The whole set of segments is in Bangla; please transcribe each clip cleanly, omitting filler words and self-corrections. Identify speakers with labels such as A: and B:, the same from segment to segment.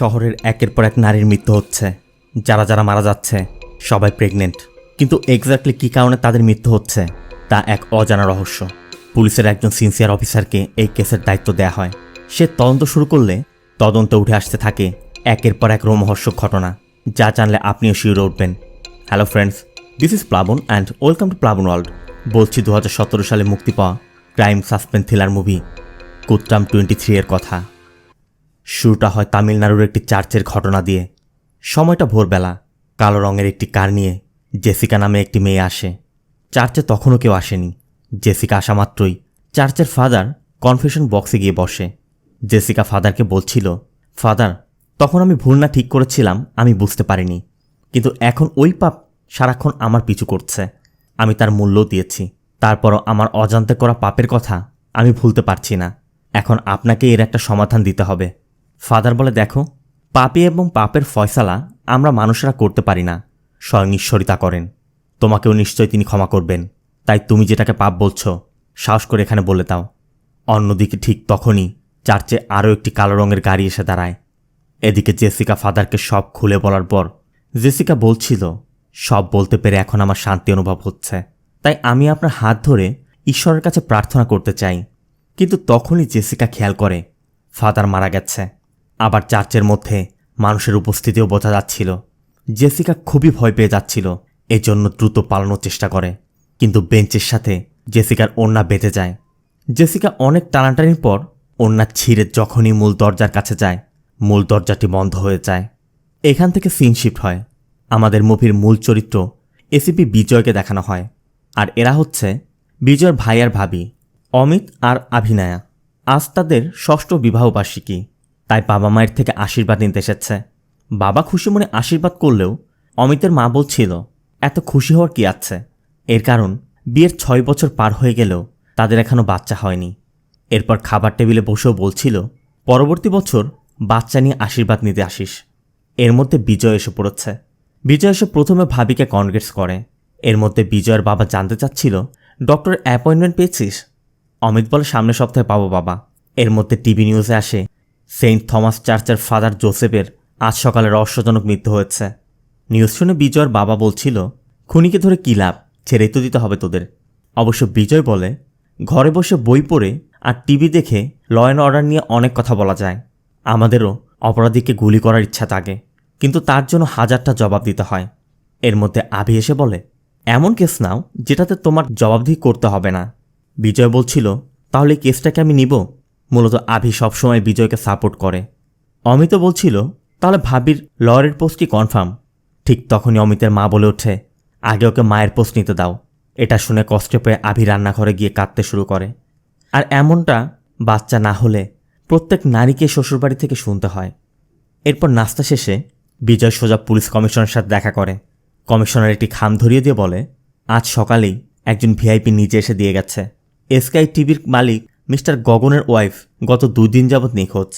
A: শহরের একের পর এক নারীর মৃত্যু হচ্ছে। যারা যারা মারা যাচ্ছে সবাই প্রেগনেন্ট, কিন্তু এক্স্যাক্টলি কী কারণে তাদের মৃত্যু হচ্ছে তা এক অজানা রহস্য। পুলিশের একজন সিনসিয়ার অফিসারকে এই কেসের দায়িত্ব দেওয়া হয়। সে তদন্ত শুরু করলে তদন্তে উঠে আসতে থাকে একের পর এক রোমহর্ষক ঘটনা, যা জানলে আপনিও শিউরে উঠবেন। হ্যালো ফ্রেন্ডস, দিস ইজ প্লাবন অ্যান্ড ওয়েলকাম টু প্লাবন ওয়ার্ল্ড। বলছি 2017 সালে মুক্তি পাওয়া ক্রাইম সাসপেন্স থ্রিলার মুভি কুত্রাম 23 এর কথা। শুরুটা হয় তামিলনাড়ুর একটি চার্চের ঘটনা দিয়ে। সময়টা ভোরবেলা। কালো রঙের একটি কার নিয়ে জেসিকা নামে একটি মেয়ে আসে। চার্চে তখনও কেউ আসেনি। জেসিকা আসা মাত্রই চার্চের ফাদার কনফেশন বক্সে গিয়ে বসে। জেসিকা ফাদারকে বলছিল, ফাদার, তখন আমি ভুল না ঠিক করেছিলাম আমি বুঝতে পারিনি, কিন্তু এখন ওই পাপ সারাক্ষণ আমার পিছু করছে। আমি তার মূল্যও দিয়েছি, তারপরও আমার অজান্তে করা পাপের কথা আমি ভুলতে পারছি না। এখন আপনাকে এর একটা সমাধান দিতে হবে। ফাদার বলে, দেখো, পাপী এবং পাপের ফয়সালা আমরা মানুষেরা করতে পারি না, স্বয়ং ঈশ্বরই তা করেন। তোমাকেও নিশ্চয়ই তিনি ক্ষমা করবেন। তাই তুমি যেটাকে পাপ বলছো সাহস করে এখানে বলে দাও। অন্যদিকে ঠিক তখনই চার্চে আরও একটি কালো রঙের গাড়ি এসে দাঁড়ায়। এদিকে জেসিকা ফাদারকে সব খুলে বলার পর জেসিকা বলছিল, সব বলতে পেরে এখন আমার শান্তি অনুভব হচ্ছে, তাই আমি আপনার হাত ধরে ঈশ্বরের কাছে প্রার্থনা করতে চাই। কিন্তু তখনই জেসিকা খেয়াল করে ফাদার মারা গেছে। আবার চার্চের মধ্যে মানুষের উপস্থিতিও বোঝা যাচ্ছিল। জেসিকা খুবই ভয় পেয়ে যাচ্ছিল, এজন্য দ্রুত পালানোর চেষ্টা করে, কিন্তু বেঞ্চের সাথে জেসিকার ওড়না বেঁধে যায়। জেসিকা অনেক টানাটানির পর ওড়না ছিঁড়ে যখনই মূল দরজার কাছে যায়, মূল দরজাটি বন্ধ হয়ে যায়। এখান থেকে সিন শিফট হয়। আমাদের মুভির মূল চরিত্র এসিপি বিজয়কে দেখানো হয়, আর এরা হচ্ছে বিজয়ের ভাই আর ভাবি অমিত আর আভিনয়া। আজ তাদের 6ষ্ঠ বিবাহবার্ষিকী, তাই বাবা মায়ের থেকে আশীর্বাদ নিতে এসেছে। বাবা খুশি মনে আশীর্বাদ করলেও অমিতের মা বলছিল, এত খুশি হওয়ার কি আছে, এর কারণ বিয়ের 6 বছর পার হয়ে গেলেও তাদের এখনও বাচ্চা হয়নি। এরপর খাবার টেবিলে বসেও বলছিল, পরবর্তী বছর বাচ্চা নিয়ে আশীর্বাদ নিতে আসিস। এর মধ্যে বিজয় এসে পড়েছে। বিজয় এসে প্রথমে ভাবিকে কনগ্রেটস করে। এর মধ্যে বিজয়ের বাবা জানতে চাচ্ছিল, ডক্টরের অ্যাপয়েন্টমেন্ট পেয়েছিস? অমিত বলে, সামনের সপ্তাহে পাবো বাবা। এর মধ্যে টিভি নিউজে আসে সেন্ট থমাস চার্চের ফাদার জোসেফের আজ সকালে রহস্যজনক মৃত্যু হয়েছে। নিউজ শুনে বিজয়ের বাবা বলছিল, খুনিকে ধরে কী লাভ, ছেড়েই তো দিতে হবে তোদের। অবশ্য বিজয় বলে, ঘরে বসে বই পড়ে আর টিভি দেখে ল অ্যান্ড অর্ডার নিয়ে অনেক কথা বলা যায়। আমাদেরও অপরাধীকে গুলি করার ইচ্ছা থাকে, কিন্তু তার জন্য হাজারটা জবাব দিতে হয়। এর মধ্যে আভি এসে বলে, এমন কেস নাও যেটাতে তোমার জবাবদিহি করতে হবে না। বিজয় বলছিল, তাহলে এই কেসটাকে আমি নিব। মূলত আভি সবসময় বিজয়কে সাপোর্ট করে। অমিতও বলছিল, তাহলে ভাবির লয়ারের পোস্ট কি কনফার্ম? ঠিক তখনই অমিতের মা বলে ওঠে, আগে ওকে মায়ের পোস্ট নিতে দাও। এটা শুনে কষ্ট পেয়ে আভি রান্নাঘরে গিয়ে কাঁদতে শুরু করে। আর এমনটা বাচ্চা না হলে প্রত্যেক নারীকে শ্বশুরবাড়ি থেকে শুনতে হয়। এরপর নাস্তা শেষে বিজয় সোজা পুলিশ কমিশনারের সাথে দেখা করে। কমিশনার একটি খাম ধরিয়ে দিয়ে বলে, আজ সকালেই একজন ভিআইপি নিজে এসে দিয়ে গেছে। স্কাই টিভির মালিক মিস্টার গগনের ওয়াইফ গত 2 দিন যাবৎ নিখোঁজ।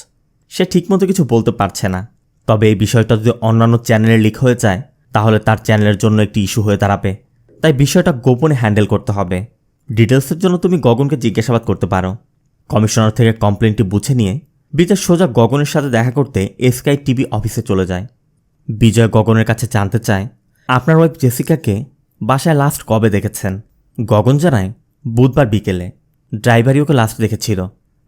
A: সে ঠিকমতো কিছু বলতে পারছে না, তবে এই বিষয়টা যদি অন্যান্য চ্যানেলে লিক হয়ে যায় তাহলে তার চ্যানেলের জন্য একটি ইস্যু হয়ে দাঁড়াবে। তাই বিষয়টা গোপনে হ্যান্ডেল করতে হবে। ডিটেলসের জন্য তুমি গগনকে জিজ্ঞাসাবাদ করতে পারো। কমিশনার থেকে কমপ্লেনটি বুঝে নিয়ে বিজয় সোজা গগনের সাথে দেখা করতে স্কাই টিভি অফিসে চলে যায়। বিজয় গগনের কাছে জানতে চায়, আপনার ওয়াইফ জেসিকাকে বাসায় লাস্ট কবে দেখেছেন? গগন জানায়, বুধবার বিকেলে। ড্রাইভারই ওকে লাস্ট দেখেছিল।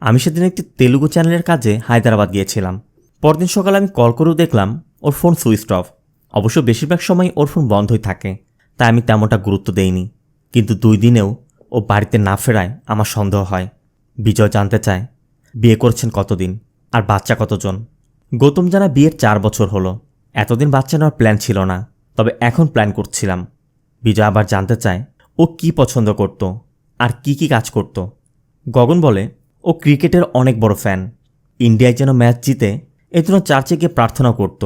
A: আমি সেদিন একটি তেলুগু চ্যানেলের কাজে হায়দ্রাবাদ গিয়েছিলাম। পরদিন সকালে আমি কল করেও দেখলাম ওর ফোন সুইচ অফ। অবশ্য বেশিরভাগ সময় ওর ফোন বন্ধই থাকে, তাই আমি তেমনটা গুরুত্ব দেইনি। কিন্তু 2 দিনেও ও বাড়িতে না ফেরায় আমার সন্দেহ হয়। বিজয় জানতে চায়, বিয়ে করেছেন কতদিন আর বাচ্চা কতজন? গৌতম জানা বিয়ের 4 বছর হলো। এতদিন বাচ্চা নেওয়ার প্ল্যান ছিল না, তবে এখন প্ল্যান করছিলাম। বিজয় আবার জানতে চায়, ও কি পছন্দ করত আর কি কি কাজ করত। গগন বলে, ও ক্রিকেটের অনেক বড় ফ্যান। ইন্ডিয়ায় যেন ম্যাচ জিতে এজন্য চার্চে গিয়ে প্রার্থনা করত।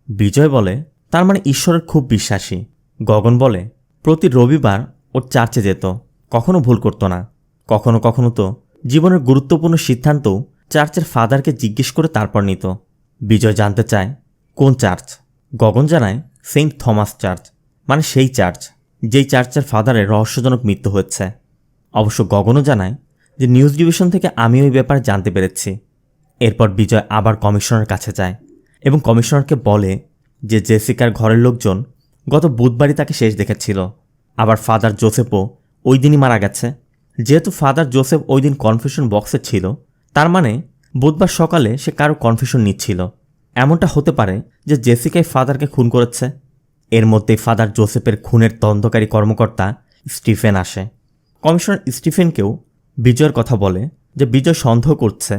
A: বিজয় বলে, তার মানে ঈশ্বরের খুব বিশ্বাসী। গগন বলে, প্রতি রবিবার ওর চার্চে যেত, কখনো ভুল করত না। কখনো কখনো তো জীবনের গুরুত্বপূর্ণ সিদ্ধান্তও চার্চের ফাদারকে জিজ্ঞেস করে তারপর নিত। বিজয় জানতে চায়, কোন চার্চ? গগন জানায়, সেন্ট থমাস চার্চ, মানে সেই চার্চ যেই চার্চের ফাদারের রহস্যজনক মৃত্যু হচ্ছে। অবশ্য গগনও জানায় যে নিউজ ডিভিশন থেকে আমি ওই ব্যাপারে জানতে পেরেছি। এরপর বিজয় আবার কমিশনারের কাছে যায় এবং কমিশনারকে বলে যে জেসিকার ঘরের লোকজন গত বুধবারই তাকে শেষ দেখেছিল। আবার ফাদার জোসেফও ওই দিনই মারা গেছে। যেহেতু ফাদার জোসেফ ওই দিন কনফেশন বক্সে ছিল, তার মানে বুধবার সকালে সে কারো কনফেশন নিচ্ছিল। এমনটা হতে পারে যে জেসিকাই ফাদারকে খুন করেছে। এর মধ্যেই ফাদার জোসেফের খুনের তদন্তকারী কর্মকর্তা স্টিফেন আসে। কমিশনার স্টিফেনকেও বিজয়ের কথা বলে যে বিজয় সন্দেহ করছে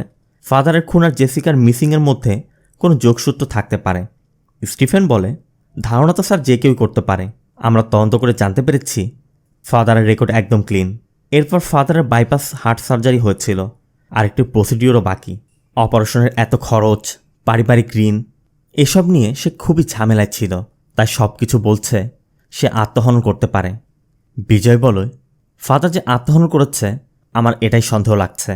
A: ফাদারের খুন আর জেসিকার মিসিংয়ের মধ্যে কোনো যোগসূত্র থাকতে পারে। স্টিফেন বলে, ধারণা তো স্যার যে কেউই করতে পারে। আমরা তদন্ত করে জানতে পেরেছি ফাদারের রেকর্ড একদম ক্লিন। এরপর ফাদারের বাইপাস হার্ট সার্জারি হয়েছিল, আর একটি প্রসিডিওরও বাকি। অপারেশনের এত খরচ, পারিবারিক ঋণ, এসব নিয়ে সে খুবই ঝামেলায় ছিল। তাই সব কিছু বলছে সে আত্মহনন করতে পারে। বিজয় বলে, ফাদার যে আত্মহনন করেছে আমার এটাই সন্দেহ লাগছে,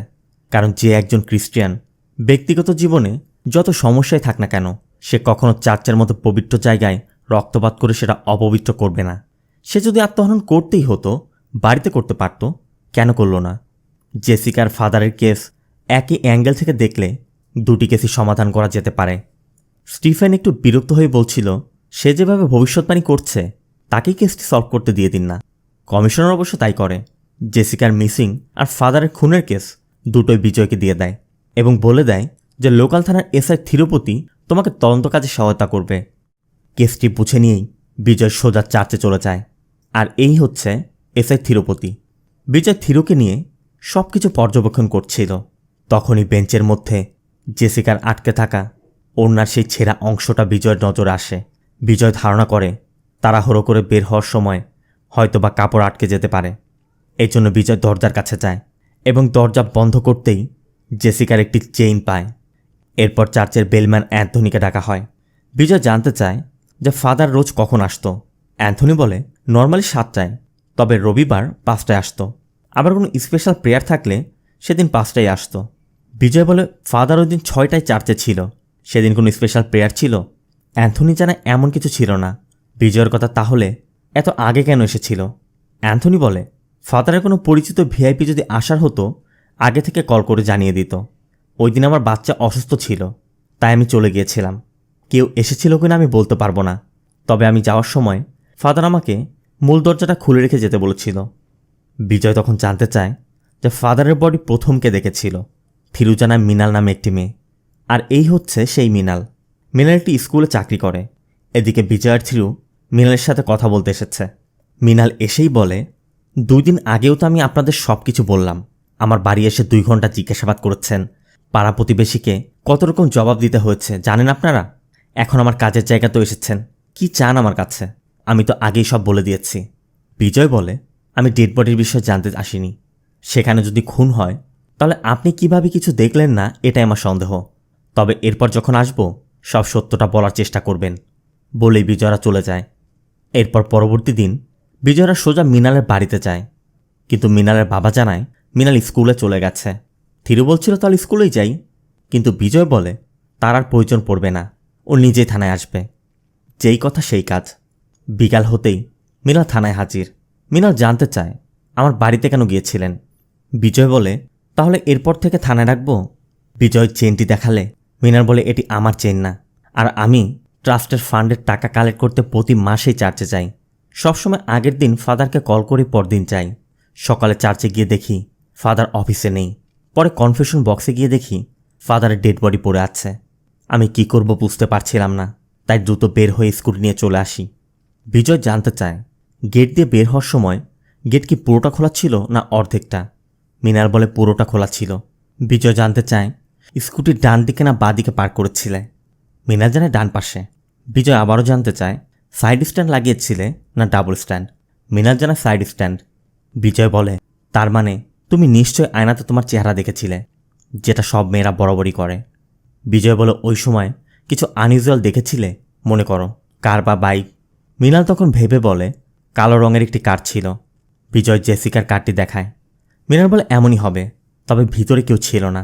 A: কারণ যে একজন খ্রিস্টিয়ান ব্যক্তিগত জীবনে যত সমস্যায় থাক না কেন, সে কখনো চার্চের মতো পবিত্র জায়গায় রক্তপাত করে সেটা অপবিত্র করবে না। সে যদি আত্মহনন করতেই হতো বাড়িতে করতে পারত, কেন করল না? জেসিকার ফাদারের কেস একই অ্যাঙ্গেল থেকে দেখলে দুটি কেসই সমাধান করা যেতে পারে। স্টিফেন একটু বিরক্ত হয়ে বলছিল, সে যেভাবে ভবিষ্যৎবাণী করছে তাকেই কেসটি সলভ করতে দিয়ে দিন না। কমিশনার অবশ্য তাই করে। জেসিকার মিসিং আর ফাদারের খুনের কেস দুটোই বিজয়কে দিয়ে দেয় এবং বলে দেয় যে লোকাল থানার এসআই থিরুপতি তোমাকে তদন্ত কাজে সহায়তা করবে। কেসটি বুঝে নিয়েই বিজয় সোজা চার্চে চলে যায়। আর এই হচ্ছে এসআই থিরুপতি। বিজয় থিরুকে নিয়ে সব কিছু পর্যবেক্ষণ করছিল। তখনই বেঞ্চের মধ্যে জেসিকার আটকে থাকা ওড়নার সেই ছেঁড়া অংশটা বিজয়ের নজরে আসে। বিজয় ধারণা করে তাড়াহুড়ো করে বের হওয়ার সময় হয়তোবা কাপড় আটকে যেতে পারে। এই জন্য বিজয় দরজার কাছে যায় এবং দরজা বন্ধ করতেই জেসিকার একটি চেইন পায়। এরপর চার্চের বেলম্যান অ্যান্থনিকে ডাকা হয়। বিজয় জানতে চায় যে ফাদার রোজ কখন আসতো। অ্যান্থনি বলে নর্মালি 7টায়, তবে রবিবার 5টায় আসতো। আবার কোনো স্পেশাল প্রেয়ার থাকলে সেদিন 5টায় আসতো। বিজয় বলে ফাদার ওই দিন 6টায় চার্চে ছিল, সেদিন কোনো স্পেশাল প্রেয়ার ছিল? অ্যান্থনি জানায় এমন কিছু ছিল না। বিজয়ের কথা তাহলে এত আগে কেন এসেছিল? অ্যান্থনি বলে ফাদারের কোনো পরিচিত ভিআইপি যদি আসার হতো আগে থেকে কল করে জানিয়ে দিত। ওই দিন আমার বাচ্চা অসুস্থ ছিল, তাই আমি চলে গিয়েছিলাম। কেউ এসেছিল কিনা আমি বলতে পারবো না, তবে আমি যাওয়ার সময় ফাদার আমাকে মূল দরজাটা খুলে রেখে যেতে বলেছিল। বিজয় তখন জানতে চায় যে ফাদারের বডি প্রথমকে দেখেছিল। থিরু জানায় মিনাল নামে একটি মেয়ে, আর এই হচ্ছে সেই মিনাল। মিনাল একটি স্কুলে চাকরি করে। এদিকে বিজয় আর থিরু মিনালের সাথে কথা বলতে এসেছে। মিনাল এসেই বলে, 2 দিন আগেও তো আমি আপনাদের সব কিছু বললাম। আমার বাড়ি এসে 2 ঘন্টা জিজ্ঞাসাবাদ করেছেন। পাড়া প্রতিবেশীকে কত রকম জবাব দিতে হয়েছে জানেন আপনারা। এখন আমার কাজের জায়গা তো এসেছেন, কি চান আমার কাছে? আমি তো আগেই সব বলে দিয়েছি। বিজয় বলে, আমি ডেড বডির বিষয়ে জানতে আসিনি। সেখানে যদি খুন হয় তাহলে আপনি কিভাবে কিছু দেখলেন না এটাই আমার সন্দেহ। তবে এরপর যখন আসব সব সত্যটা বলার চেষ্টা করবেন। বলেই বিজয়রা চলে যায়। এরপর পরবর্তী দিন বিজয়রা সোজা মিনালের বাড়িতে যায়, কিন্তু মিনালের বাবা জানায় মিনাল স্কুলে চলে গেছে। থিরু বলছিল তাহলে স্কুলেই যাই, কিন্তু বিজয় বলে তার আর প্রয়োজন পড়বে না, ও নিজেই থানায় আসবে। যেই কথা সেই কাজ। বিকাল হতেই মিনাল থানায় হাজির। মিনাল জানতে চায় আমার বাড়িতে কেন গিয়েছিলেন। বিজয় বলে তাহলে এরপর থেকে থানায় রাখবো। বিজয় চেনটি দেখালে মিনাল বলে এটি আমার চেন না, আর আমি ট্রাস্টের ফান্ডের টাকা কালেক্ট করতে প্রতি মাসেই চার্চে যাই। সবসময় আগের দিন ফাদারকে কল করে পরদিন যাই। সকালে চার্চে গিয়ে দেখি ফাদার অফিসে নেই। পরে কনফেশন বক্সে গিয়ে দেখি ফাদারের ডেড বডি পড়ে আছে। আমি কি করব বুঝতে পারছিলাম না, তাই দ্রুত বের হয়ে স্কুটি নিয়ে চলে আসি। বিজয় জানতে চায় গেট দিয়ে বের হওয়ার সময় গেট কি পুরোটা খোলা ছিল না অর্ধেকটা। মিনাল বলে পুরোটা খোলা ছিল। বিজয় জানতে চায় স্কুটির ডান দিকে না বাঁ দিকে পার্ক করেছিলে। মিনাল জানায় ডান পাশে। বিজয় আবারও জানতে চায় সাইড স্ট্যান্ড লাগিয়েছিলে না ডাবল স্ট্যান্ড। মিনাল জানায় সাইড স্ট্যান্ড। বিজয় বলে তার মানে তুমি নিশ্চয় আয়নাতে তোমার চেহারা দেখেছিলে, যেটা সব মেয়েরা বরাবরই করে। বিজয় বলে ওই সময় কিছু আনইউজুয়াল দেখেছিলে মনে করো, কার বা বাইক। মিনাল তখন ভেবে বলে কালো রঙের একটি কার ছিল। বিজয় জেসিকার কারটি দেখায়। মিনাল বলে এমনই হবে, তবে ভিতরে কেউ ছিল না।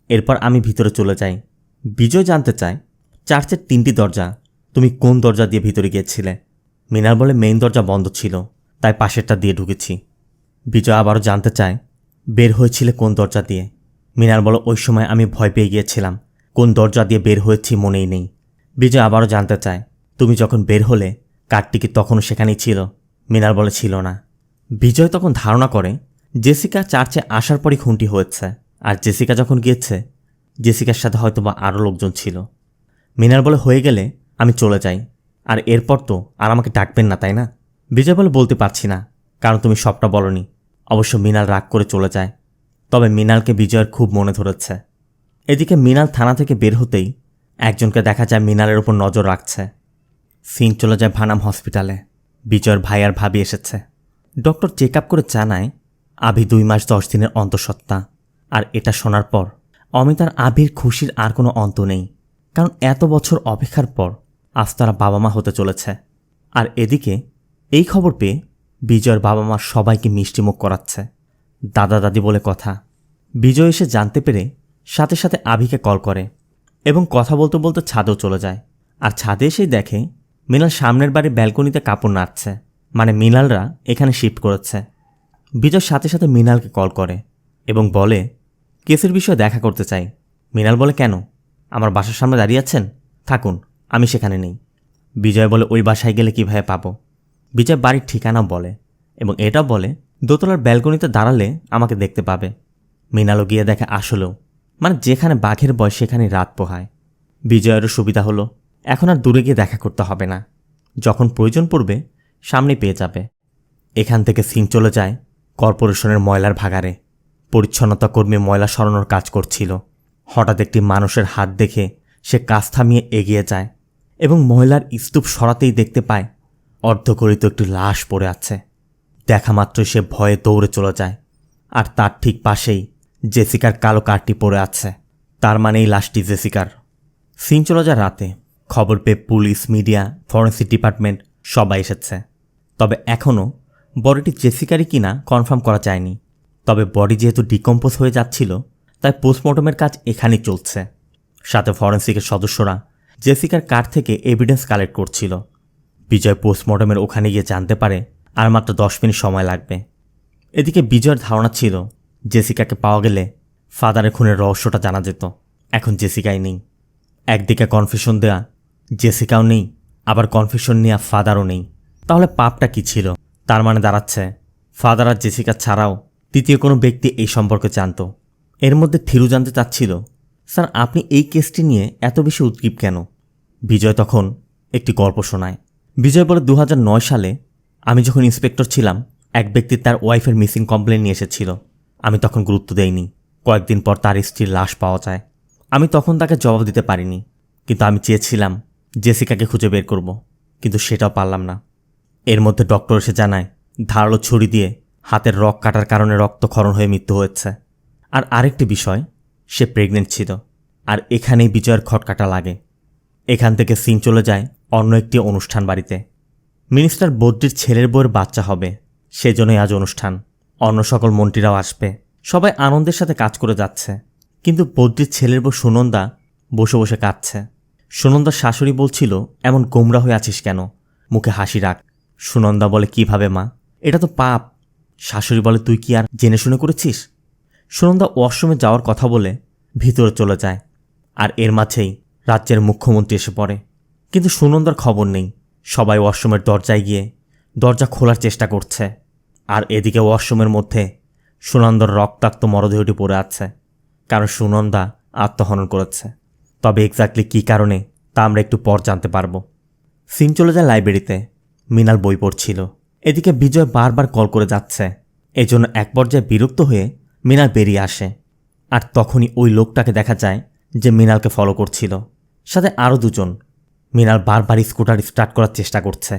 A: এরপর আমি ভিতরে চলে যাই। বিজয় জানতে চায় চার্চের 3টি দরজা, তুমি কোন দরজা দিয়ে ভিতরে গিয়েছিলে। মিনাল বলে মেইন দরজা বন্ধ ছিল, তাই পাশেরটা দিয়ে ঢুকেছি। বিজয় আবারও জানতে চায় বের হয়েছিলে কোন দরজা দিয়ে। মিনাল বলে ওই সময় আমি ভয় পেয়ে গিয়েছিলাম, কোন দরজা দিয়ে বের হয়েছি মনেই নেই। বিজয় আবারও জানতে চায়, তুমি যখন বের হলে কার্ডটি কি তখনও সেখানেই ছিল? মৃণাল বলে, ছিল না। বিজয় তখন ধারণা করে জেসিকা চার্চে আসার পরই খুনটি হয়েছে, আর জেসিকা যখন গিয়েছে জেসিকার সাথে হয়তোবা আরও লোকজন ছিল। মৃণাল বলে, হয়ে গেলে আমি চলে যাই, আর এরপর তো আর আমাকে ডাকবেন না, তাই না? বিজয় বলে, বলতে পারছি না, কারণ তুমি সবটা বলনি। অবশ্য মৃণাল রাগ করে চলে যায়। তবে মৃণালকে বিজয়ের খুব মনে ধরেছে। এদিকে মৃণাল থানা থেকে বের হতেই একজনকে দেখা যায় মৃণালের উপর নজর রাখছে। সিন চলে যায় ভানাম হসপিটালে। বিজয়ের ভাই আর ভাবি এসেছে। ডক্টর চেক আপ করে জানায় আভি 2 মাস 10 দিনের অন্তঃসত্ত্বা। আর এটা শোনার পর অমিত আর আভির খুশির আর কোনো অন্ত নেই, কারণ এত বছর অপেক্ষার পর আজ তারা বাবা মা হতে চলেছে। আর এদিকে এই খবর পেয়ে বিজয়ের বাবা মা সবাইকে মিষ্টিমুখ করাচ্ছে, দাদা দাদি বলে কথা। বিজয় এসে জানতে পেরে সাথে সাথে আভিকে কল করে এবং কথা বলতে বলতে ছাদেও চলে যায়। আর ছাদে এসেই দেখে মৃণাল সামনের বাড়ির ব্যালকনিতে কাপড় নাড়ছে, মানে মৃণালরা এখানে শিফট করেছে। বিজয় সাথে সাথে মৃণালকে কল করে এবং বলে কেসের বিষয়ে দেখা করতে চাই। মৃণাল বলে, কেন? আমার বাসার সামনে দাঁড়িয়ে আছেন, থাকুন, আমি সেখানে নেই। বিজয় বলে, ওই বাসায় গেলে কীভাবে পাবো? বিজয় বাড়ির ঠিকানাও বলে এবং এটাও বলে দোতলার ব্যালকনিতে দাঁড়ালে আমাকে দেখতে পাবে। মৃণালও গিয়ে দেখে আসলেও, মানে যেখানে বাঘের বয় সেখানেই রাত পোহায়। বিজয়েরও সুবিধা হলো, এখন আর দূরে গিয়ে দেখা করতে হবে না, যখন প্রয়োজন পড়বে সামনে পেয়ে যাবে। এখান থেকে সিন চলে যায় কর্পোরেশনের ময়লার ভাগাড়ে। পরিচ্ছন্নতা কর্মী ময়লা সরানোর কাজ করছিল। হঠাৎ একটি মানুষের হাত দেখে সে কাজ থামিয়ে এগিয়ে যায় এবং ময়লার স্তূপ সরাতেই দেখতে পায় অর্ধগলিত একটি লাশ পড়ে আছে। দেখা মাত্রই সে ভয়ে দৌড়ে চলে যায়, আর তার ঠিক পাশেই জেসিকার কালো কার্ডটি পড়ে আছে। তার মানে এই লাশটি জেসিকার। সিন চলে যায় রাতে। খবর পেয়ে পুলিশ, মিডিয়া, ফরেন্সিক ডিপার্টমেন্ট সবাই এসেছে। তবে এখনও বডিটি জেসিকারই কিনা কনফার্ম করা যায়নি। তবে বডি যেহেতু ডিকম্পোজ হয়ে যাচ্ছিল, তাই পোস্টমর্টমের কাজ এখানেই চলছে। সাথে ফরেন্সিকের সদস্যরা জেসিকার কার্ড থেকে এভিডেন্স কালেক্ট করছিল। বিজয় পোস্টমর্টমের ওখানে গিয়ে জানতে পারে আর মাত্র 10 মিনিট সময় লাগবে। এদিকে বিজয়ের ধারণা ছিল জেসিকাকে পাওয়া গেলে ফাদারের খুনের রহস্যটা জানা যেত। এখন জেসিকাই নেই। একদিকে কনফেশন দেয়া জেসিকাও নেই, আবার কনফেশন নেওয়া ফাদারও নেই। তাহলে পাপটা কি ছিল? তার মানে দাঁড়াচ্ছে ফাদার আর জেসিকা ছাড়াও তৃতীয় কোনো ব্যক্তি এই সম্পর্কে জানত। এর মধ্যে থিরু জানতে চাচ্ছিল, স্যার আপনি এই কেসটি নিয়ে এত বেশি উদ্গ্রীব কেন? বিজয় তখন একটি গল্প শোনায়। বিজয় বলে, 2009 সালে আমি যখন ইন্সপেক্টর ছিলাম, এক ব্যক্তি তার ওয়াইফের মিসিং কমপ্লেন নিয়ে এসেছিল। আমি তখন গুরুত্ব দেইনি। কয়েকদিন পর তার স্ত্রীর লাশ পাওয়া যায়। আমি তখন তাকে জবাব দিতে পারিনি, কিন্তু আমি চেয়েছিলাম জেসিকাকে খুঁজে বের করব, কিন্তু সেটাও পারলাম না। এর মধ্যে ডক্টর এসে জানায় ধারালো ছুরি দিয়ে হাতের রক কাটার কারণে রক্তক্ষরণ হয়ে মৃত্যু হয়েছে। আর আরেকটি বিষয়, সে প্রেগনেন্ট ছিল। আর এখানেই বিজয়ের খটকাটা লাগে। এখান থেকে সিন চলে যায় অন্য একটি অনুষ্ঠান বাড়িতে। মিনিস্টার বদ্রির ছেলের বউয়ের বাচ্চা হবে, সেজন্যই আজ অনুষ্ঠান। অন্য সকল মন্ত্রীরাও আসবে। সবাই আনন্দের সাথে কাজ করে যাচ্ছে, কিন্তু বদ্রির ছেলের বউ সুনন্দা বসে বসে কাঁদছে। সুনন্দার শাশুড়ি বলছিল, এমন গোমরা হয়ে আছিস কেন, মুখে হাসি রাখ। সুনন্দা বলে, কিভাবে মা, এটা তো পাপ। শাশুড়ি বলে, তুই কি আর জেনে শুনে করেছিস? সুনন্দা ওয়াশরুমে যাওয়ার কথা বলে ভিতরে চলে যায়। আর এর মাঝেই রাজ্যের মুখ্যমন্ত্রী এসে পড়ে, কিন্তু সুনন্দার খবর নেই। সবাই ওয়াশরুমের দরজায় গিয়ে দরজা খোলার চেষ্টা করছে। আর এদিকে ওয়াশরুমের মধ্যে সুনন্দার রক্তাক্ত মরদেহটি পড়ে আছে, কারণ সুনন্দা আত্মহনন করেছে। তবে এক্স্যাক্টলি কী কারণে তা আমরা একটু পর জানতে পারবো। সিন চলে যায় লাইব্রেরিতে। মৃণাল বই পড়ছিল। এদিকে বিজয় বারবার কল করে যাচ্ছে। এজন্য এক পর্যায়ে বিরক্ত হয়ে মৃণাল বেরিয়ে আসে। আর তখনই ওই লোকটাকে দেখা যায় যে মৃণালকে ফলো করছিল, সাথে আরও দুজন। মৃণাল বারবার স্কুটার স্টার্ট করার চেষ্টা করছে,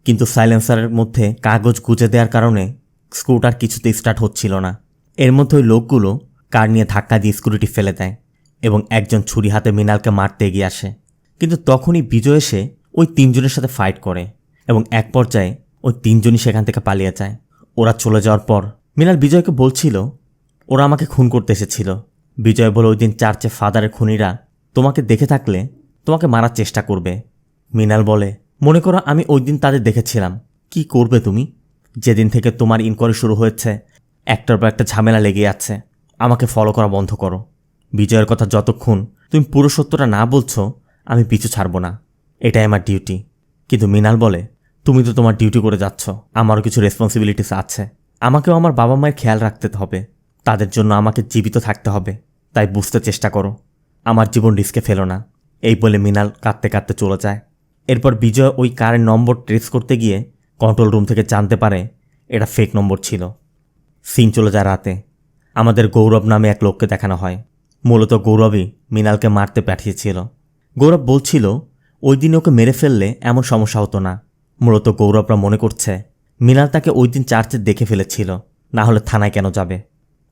A: কিন্তু সাইলেন্সারের মধ্যে কাগজ গুজে দেওয়ার কারণে স্কুটার কিছুতে স্টার্ট হচ্ছিল না। এর মধ্যে ওই লোকগুলো কার নিয়ে ধাক্কা দিয়ে স্কুটিটি ফেলে দেয় এবং একজন ছুরি হাতে মৃণালকে মারতে এগিয়ে আসে। কিন্তু তখনই বিজয় এসে ওই 3 জনের সাথে ফাইট করে এবং এক পর্যায়ে ওই 3 জনই সেখান থেকে পালিয়ে যায়। ওরা চলে যাওয়ার পর মৃণাল বিজয়কে বলছিল, ওরা আমাকে খুন করতে এসেছিল। বিজয় বলে, ওই দিন চার্চে ফাদারের খুনিরা তোমাকে দেখে থাকলে তোমাকে মারার চেষ্টা করবে। মৃণাল বলে, মনে করো আমি ওই দিন তাদের দেখেছিলাম। কি করবে তুমি? যেদিন থেকে তোমার ইনকোয়ারি শুরু হয়েছে একটার পর একটা ঝামেলা লেগে যাচ্ছে। আমাকে ফলো করা বন্ধ করো। বিজয়ের কথা যতক্ষণ তুমি পুরো সত্যটা না বলছো আমি পিছু ছাড়ব না। এটাই আমার ডিউটি। কিন্তু মৃণাল বলে, তুমি তো তোমার ডিউটি করে যাচ্ছ, আমারও কিছু রেসপন্সিবিলিটিস আছে। আমাকেও আমার বাবা মায়ের খেয়াল রাখতে হবে, তাদের জন্য আমাকে জীবিত থাকতে হবে। তাই বুঝতে চেষ্টা করো, আমার জীবন রিস্কে ফেলো না। এই বলে মৃণাল কাঁদতে কাঁদতে চলে যায়। এরপর বিজয় ওই কারের নম্বর ট্রেস করতে গিয়ে কন্ট্রোল রুম থেকে জানতে পারে এটা ফেক নম্বর ছিল। সিন চলে যায় রাতে। আমাদের গৌরব নামে এক লোককে দেখানো হয়। মূলত গৌরবই মৃণালকে মারতে পাঠিয়েছিল। গৌরব বলছিল ওই দিন ওকে মেরে ফেললে এমন সমস্যা হতো না। মূলত গৌরবরা মনে করছে মৃণাল তাকে ওই দিন চার্চে দেখে ফেলেছিল, না হলে থানায় কেন যাবে।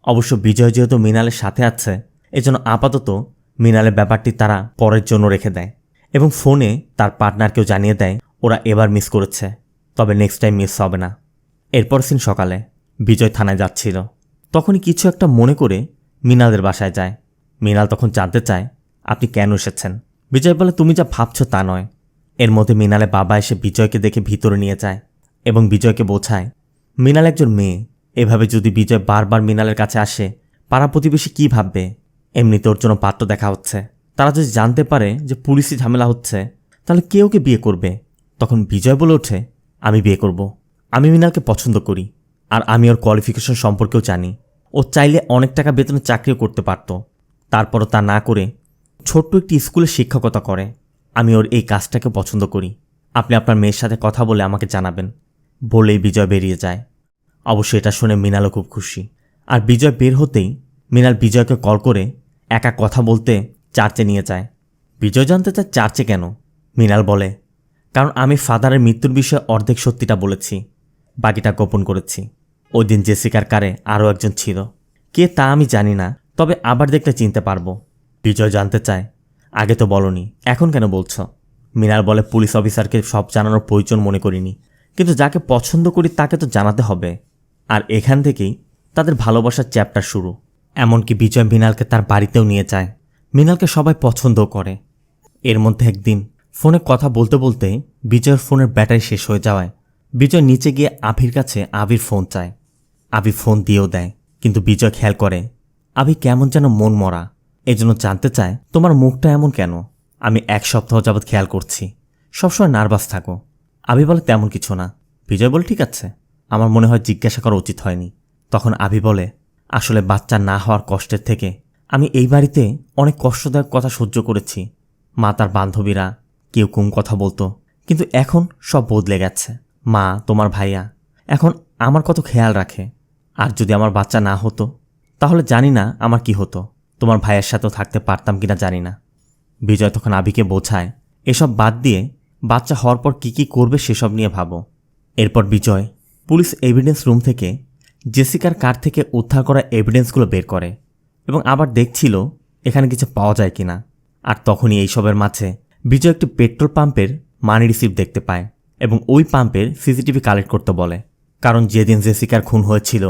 A: অবশ্য বিজয় যেহেতু মৃণালের সাথে আছে, এজন্য আপাতত মৃণালের ব্যাপারটি তারা পরের জন্য রেখে দেয় এবং ফোনে তার পার্টনারকেও জানিয়ে দেয় ওরা এবার মিস করেছে, তবে নেক্সট টাইম মিস হবে না। এরপর সিন সকালে বিজয় থানায় যাচ্ছিল। তখনই কিছু একটা মনে করে মৃণালের বাসায় যায়। মৃণাল তখন জানতে চায় আপনি কেন এসেছেন। বিজয় বলে তুমি যা ভাবছ তা নয়। এর মধ্যে মৃণালের বাবা এসে বিজয়কে দেখে ভিতরে নিয়ে যায় এবং বিজয়কে বোঝায় মৃণাল একজন মেয়ে। এভাবে যদি বিজয় বারবার মৃণালের কাছে আসে, পাড়া প্রতিবেশী কী ভাববে। এমনিতে ওর জন্য পাত্র দেখা হচ্ছে, তারা যদি জানতে পারে যে পুলিশি ঝামেলা হচ্ছে তাহলে কে ওকে বিয়ে করবে। তখন বিজয় বলে ওঠে আমি বিয়ে করব। আমি মৃণালকে পছন্দ করি, আর আমি ওর কোয়ালিফিকেশন সম্পর্কেও জানি। ও চাইলে অনেক টাকা বেতনে চাকরিও করতে পারত, তারপরও তা না করে ছোট্ট একটি স্কুলে শিক্ষকতা করে। আমি ওর এই কাজটাকে পছন্দ করি। আপনি আপনার মেয়ের সাথে কথা বলে আমাকে জানাবেন। বলেই বিজয় বেরিয়ে যায়। অবশ্য এটা শুনে মৃণালও খুব খুশি। আর বিজয় বের হতেই মৃণাল বিজয়কে কল করে একা কথা বলতে চার্চে নিয়ে যায়। বিজয় জানতে চায় চার্চে কেন। মৃণাল বলে কারণ আমি ফাদারের মৃত্যুর বিষয়ে অর্ধেক সত্যিটা বলেছি, বাকিটা গোপন করেছি। ওই দিন জেসিকার কারে আরও একজন ছিল, কে তা আমি জানি না, তবে আবার দেখলে চিনতে পারবো। বিজয় জানতে চায় আগে তো বলনি, এখন কেন বলছো। মৃণাল বলে পুলিশ অফিসারকে সব জানানোর প্রয়োজন মনে করিনি, কিন্তু যাকে পছন্দ করি তাকে তো জানাতে হবে। আর এখান থেকেই তাদের ভালোবাসার চ্যাপ্টার শুরু। এমনকি বিজয় মৃণালকে তার বাড়িতেও নিয়ে যায়। মৃণালকে সবাই পছন্দও করে। এর মধ্যে একদিন ফোনে কথা বলতে বলতে বিজয়ের ফোনের ব্যাটারি শেষ হয়ে যাওয়ায় বিজয় নিচে গিয়ে আভির কাছে আবির ফোন চায়। আবি ফোন দিয়েও দেয়, কিন্তু বিজয় খেয়াল করে আবি কেমন যেন মন মরা। এজন্য জানতে চায় তোমার মুখটা এমন কেন। আমি 1 সপ্তাহ যাবৎ খেয়াল করছি, সবসময় নার্ভাস থাকো। আবি বলে তেমন কিছু না। বিজয় বলে ঠিক আছে, আমার মনে হয় জিজ্ঞাসা করা উচিত হয়নি। তখন আবি বলে আসলে বাচ্চা না হওয়ার কষ্টের থেকে আমি এই বাড়িতে অনেক কষ্টদায়ক কথা সহ্য করেছি। মা তার বান্ধবীরা কেউ কোন কথা বলতো, কিন্তু এখন সব বদলে গেছে। মা তোমার ভাইয়া এখন আমার কত খেয়াল রাখে। আর যদি আমার বাচ্চা না হতো তাহলে জানি না আমার কি হতো। তোমার ভাইয়ের সাথেও থাকতে পারতাম কিনা জানি না। বিজয় তখন আবিকে বোঝায় এসব বাদ দিয়ে বাচ্চা হওয়ার পর কি করবে সেসব নিয়ে ভাবো। এরপর বিজয় পুলিশ এভিডেন্স রুম থেকে জেসিকার কার থেকে উদ্ধার করা এভিডেন্সগুলো বের করে এবং আবার দেখছিল এখানে কিছু পাওয়া যায় কিনা। আর তখনই এইসবের মাঝে বিজয় একটি পেট্রোল পাম্পের মানি রিসিপ্ট দেখতে পায় এবং ওই পাম্পের সিসিটিভি কালেক্ট করতে বলে। কারণ যেদিন জেসিকার খুন হয়েছিল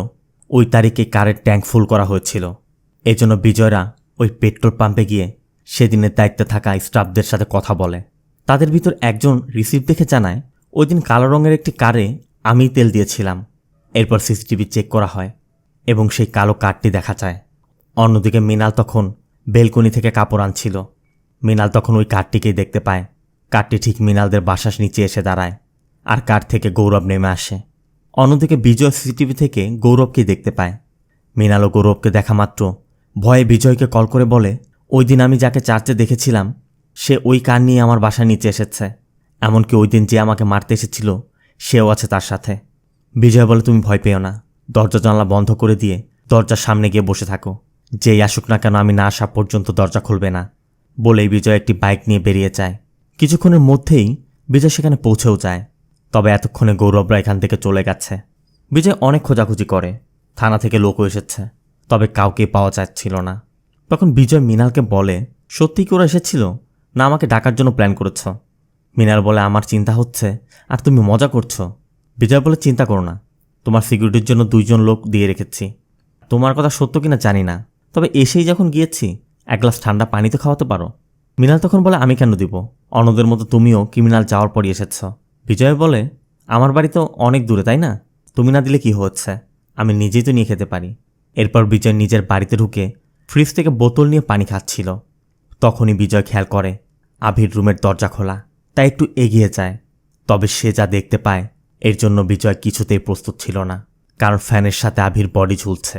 A: ওই তারিখে কারের ট্যাঙ্ক ফুল করা হয়েছিল। এজন্য বিজয়রা ওই পেট্রোল পাম্পে গিয়ে সেদিনের দায়িত্বে থাকা স্টাফদের সাথে কথা বলে। তাদের ভিতর একজন রিসিপ্ট দেখে জানায় ওই দিন কালো রঙের একটি কারে আমি তেল দিয়েছিলাম। এরপর সিসিটিভি চেক করা হয় এবং সেই কালো কারটি দেখা যায়। অন্যদিকে মৃণাল তখন বেলকনি থেকে কাপড় আনছিল। মৃণাল তখন ওই কারটিকেই দেখতে পায়। কারটি ঠিক মৃণালদের বাসার নিচে এসে দাঁড়ায় আর কার থেকে গৌরব নেমে আসে। অন্যদিকে বিজয় সিসিটিভি থেকে গৌরবকেই দেখতে পায়। মৃণাল ও গৌরবকে দেখা মাত্র ভয়ে বিজয়কে কল করে বলে ওই দিন আমি যাকে চার্চে দেখেছিলাম সে ওই কার নিয়ে আমার বাসার নিচে এসেছে। এমনকি ওই দিন যে আমাকে মারতে এসেছিল সেও আছে তার সাথে। বিজয় বলে তুমি ভয় পেও না, দরজা জানলা বন্ধ করে দিয়ে দরজার সামনে গিয়ে বসে থাকো। যেই আসুক না কেন আমি না আসা পর্যন্ত দরজা খুলবে না। বলেই বিজয় একটি বাইক নিয়ে বেরিয়ে যায়। কিছুক্ষণের মধ্যেই বিজয় সেখানে পৌঁছেও যায়। তবে এতক্ষণে গৌরবরা এখান থেকে চলে গেছে। বিজয় অনেক খোঁজাখুঁজি করে, থানা থেকে লোকও এসেছে, তবে কাউকে পাওয়া যাচ্ছিল না। তখন বিজয় মৃণালকে বলে সত্যি কি ওরা এসেছিল না আমাকে ডাকার জন্য প্ল্যান করেছ। মৃণাল বলে আমার চিন্তা হচ্ছে আর তুমি মজা করছো। বিজয় বলে চিন্তা করো না, তোমার সিকিউরিটির জন্য 2 জন লোক দিয়ে রেখেছি। তোমার কথা সত্য কিনা জানি না, তবে এসেই যখন গিয়েছি 1 গ্লাস ঠান্ডা পানি তো খাওয়াতে পারো। মৃণাল তখন বলে আমি কেন দিব, অন্যদের মতো তুমিও ক্রিমিনাল যাওয়ার পরই এসেছ। বিজয় বলে আমার বাড়ি তো অনেক দূরে, তাই না? তুমি না দিলে কি হচ্ছে, আমি নিজেই তো নিয়ে খেতে পারি। এরপর বিজয় নিজের বাড়িতে ঢুকে ফ্রিজ থেকে বোতল নিয়ে পানি খাচ্ছিল। তখনই বিজয় খেয়াল করে আবির রুমের দরজা খোলা। তাই একটু এগিয়ে যায়। তবে সে যা দেখতে পায় এর জন্য বিজয় কিছুতেই প্রস্তুত ছিল না, কারণ ফ্যানের সাথে আবির বডি ঝুলছে।